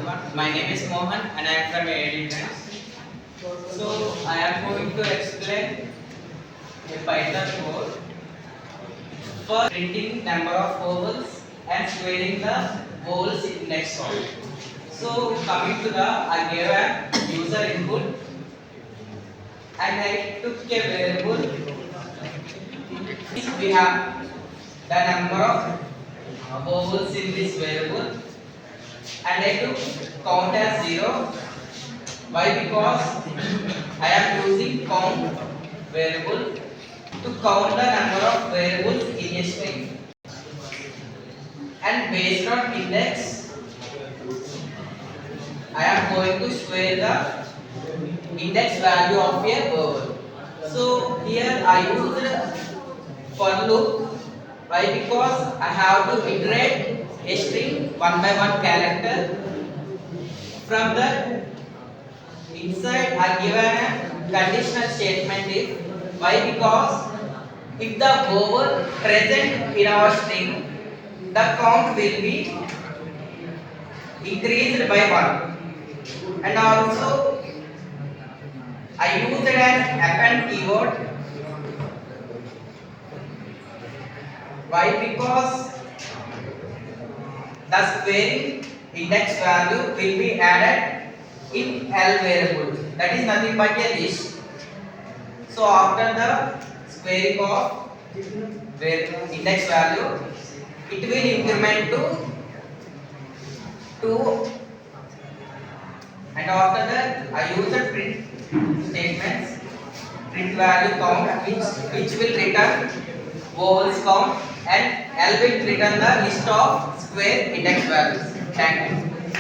everyone. My name is Mohan and I am from AD Trends. So I am going to explain a Python code for printing number of vowels and squaring the vowels in next one. So coming to the, I gave a user input and I took a variable. We have the number of vowels in this variable and I took count as 0. Why? Because I am using count variable to count the number of variables in a string, and based on index I am going to square the index value of a variable. So here I used for loop. Why? Because I have to iterate a string one by one character. From the inside I given a conditional statement if. Why? Because if the vowel present in our string, the count will be increased by 1. And also I used an append keyword. Why? Because the squaring index value will be added in L variable. That is nothing but a list. So after the squaring of index value, it will increment to 2, and after that I use the print statements, print value count, which will return vowels count, and L will return the list of square index values. Thank you.